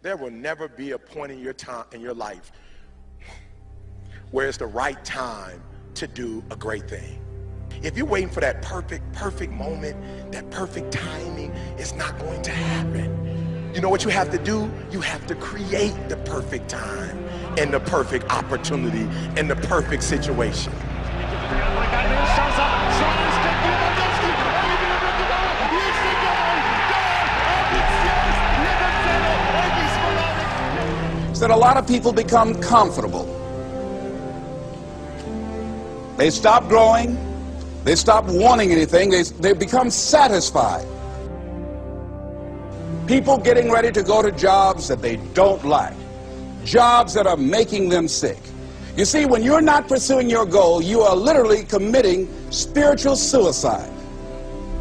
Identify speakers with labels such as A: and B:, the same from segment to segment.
A: There will never be a point in your life where it's the right time to do a great thing. If you're waiting for that perfect moment, that perfect timing, it's not going to happen. You know what you have to do? You have to create the perfect time and the perfect opportunity and the perfect situation.
B: That a lot of people become comfortable. They stop growing. They stop wanting anything. They become satisfied. People getting ready to go to jobs that they don't like. Jobs that are making them sick. You see, when you're not pursuing your goal, you are literally committing spiritual suicide.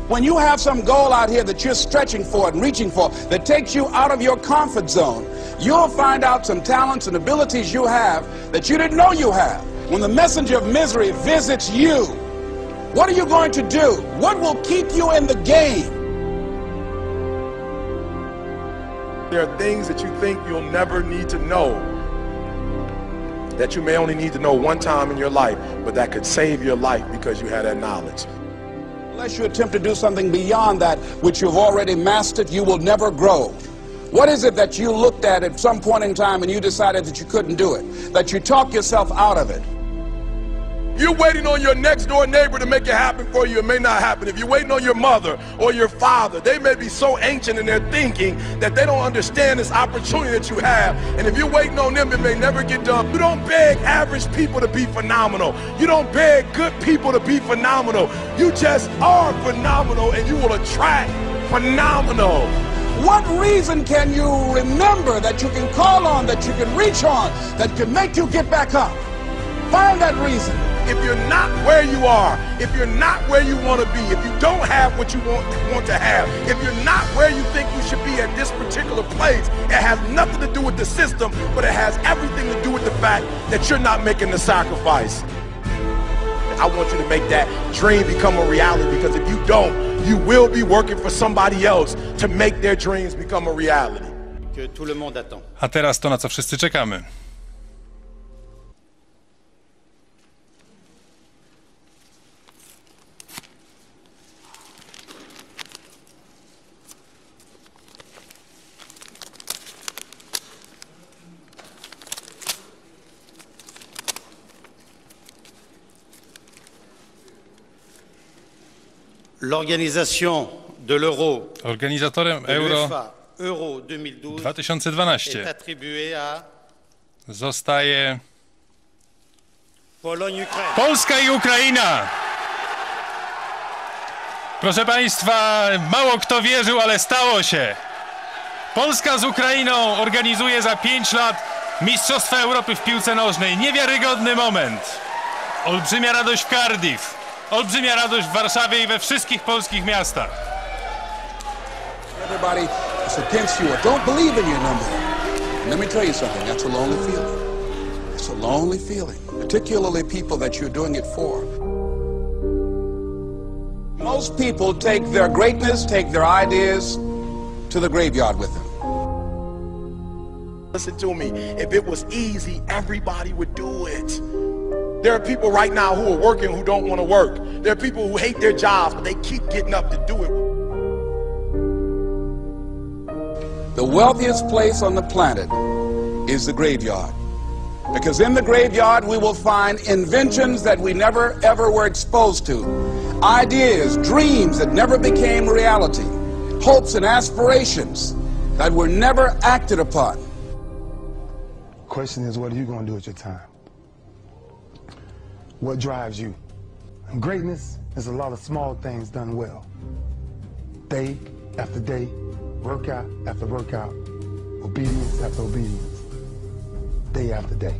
B: When you have some goal out here that you're stretching for and reaching for that takes you out of your comfort zone, you'll find out some talents and abilities you have that you didn't know you have. When the messenger of misery visits you, what are you going to do? What will keep you in the game?
A: There are things that you think you'll never need to know, that you may only need to know one time in your life, but that could save your life because you had that knowledge.
B: Unless you attempt to do something beyond that which you've already mastered, you will never grow. What is it that you looked at some point in time and you decided that you couldn't do it, that you talked yourself out of it?
A: You're waiting on your next door neighbor to make it happen for you. It may not happen. If you're waiting on your mother or your father, they may be so ancient in their thinking that they don't understand this opportunity that you have. And if you're waiting on them, it may never get done. You don't beg average people to be phenomenal. You don't beg good people to be phenomenal. You just are phenomenal, and you will attract phenomenal.
B: What reason can you remember that you can call on, that you can reach on, that can make you get back up? Find that reason.
A: If you're not where you are, if you're not where you want to be, if you don't have what you want to have, if you're not where you think you should be at this particular place, it has nothing to do with the system, but it has everything to do with the fact that you're not making the sacrifice. I want you to make that dream become a reality, because if you don't, you will be working for somebody else to make their dreams become a reality.
C: A teraz to, na co wszyscy czekamy.
D: L'organisation de l'Euro,
C: Organizatorem Euro 2012 zostaje Polska i Ukraina. Proszę Państwa, mało kto wierzył, ale stało się. Polska z Ukrainą organizuje za 5 lat Mistrzostwa Europy w piłce nożnej. Niewiarygodny moment. Olbrzymia radość w Cardiff. Olbrzymia radość w Warszawie i we wszystkich polskich miastach.
B: Everybody is against you or don't believe in you no more. Let me tell you something, that's a lonely feeling. It's a lonely feeling, particularly people that you're doing it for. Most people take their greatness, take their ideas to the graveyard with them.
A: Listen to me, if it was easy, everybody would do it. There are people right now who are working who don't want to work. There are people who hate their jobs, but they keep getting up to do it.
B: The wealthiest place on the planet is the graveyard. Because in the graveyard we will find inventions that we never ever were exposed to. Ideas, dreams that never became reality. Hopes and aspirations that were never acted upon.
E: The question is, what are you going to do with your time? What drives you? And greatness is a lot of small things done well. Day after day, workout after workout, obedience after obedience, day after day.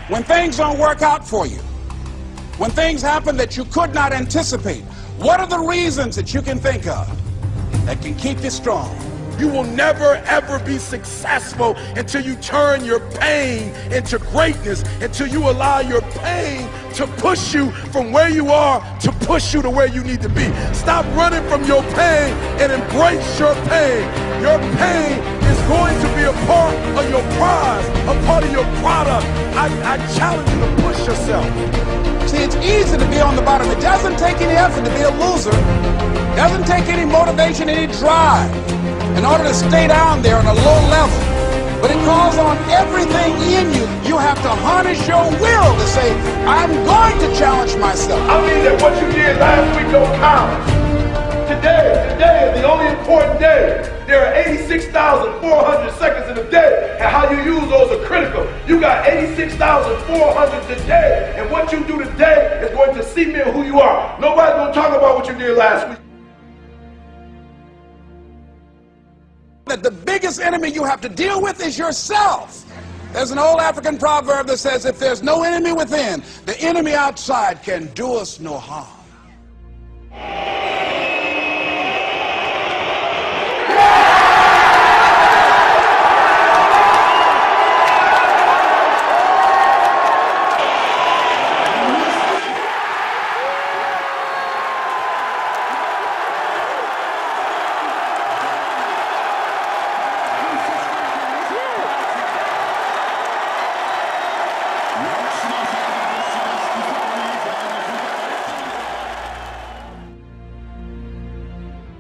B: When things don't work out for you, when things happen that you could not anticipate, what are the reasons that you can think of that can keep you strong?
A: You will never ever be successful until you turn your pain into greatness, until you allow your pain to push you from where you are to push you to where you need to be. Stop running from your pain and embrace your pain. Your pain is going to be a part of your prize, a part of your product. I challenge you to push yourself.
B: See, it's easy to be on the bottom. It doesn't take any effort to be a loser. It doesn't take any motivation, any drive in order to stay down there on a low level. But it calls on everything in you. You have to harness your will to say, I'm going to challenge myself.
A: I mean that what you did last week don't count. Today is the only important day. There are 86,400 seconds in a day, and how you use those are critical. You got 86,400 today, and what you do today is going to cement who you are. Nobody's going to talk about what you did last week.
B: That the biggest enemy you have to deal with is yourself. There's an old African proverb that says, if there's no enemy within, the enemy outside can do us no harm.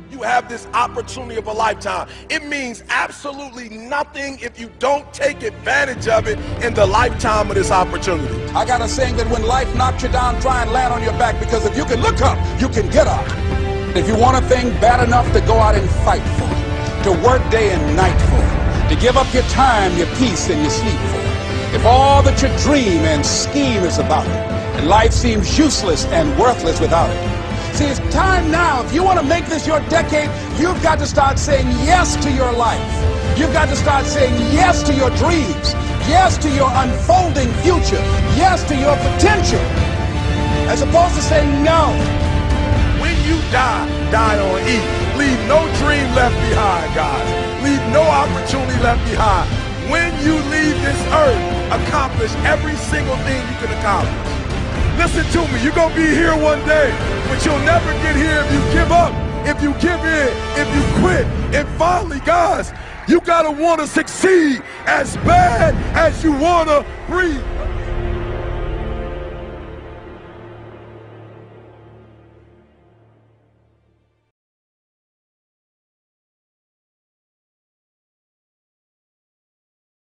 A: You have this opportunity of a lifetime. It means absolutely nothing if you don't take advantage of it in the lifetime of this opportunity.
B: I got a saying that when life knocks you down, try and land on your back, because if you can look up, you can get up. If you want a thing bad enough to go out and fight for it, to work day and night for it, to give up your time, your peace, and your sleep for it, if all that you dream and scheme is about it, and life seems useless and worthless without it. See, it's time now. If you want to make this your decade, you've got to start saying yes to your life. You've got to start saying yes to your dreams, yes to your unfolding future, yes to your potential, as opposed to saying no.
A: When you die on E. Leave no dream left behind, guys. Leave no opportunity left behind. When you leave this earth, accomplish every single thing you can accomplish. Listen to me, you're going to be here one day, but you'll never get here if you give up, if you give in, if you quit. And finally, guys, you got to want to succeed as bad as you want to breathe.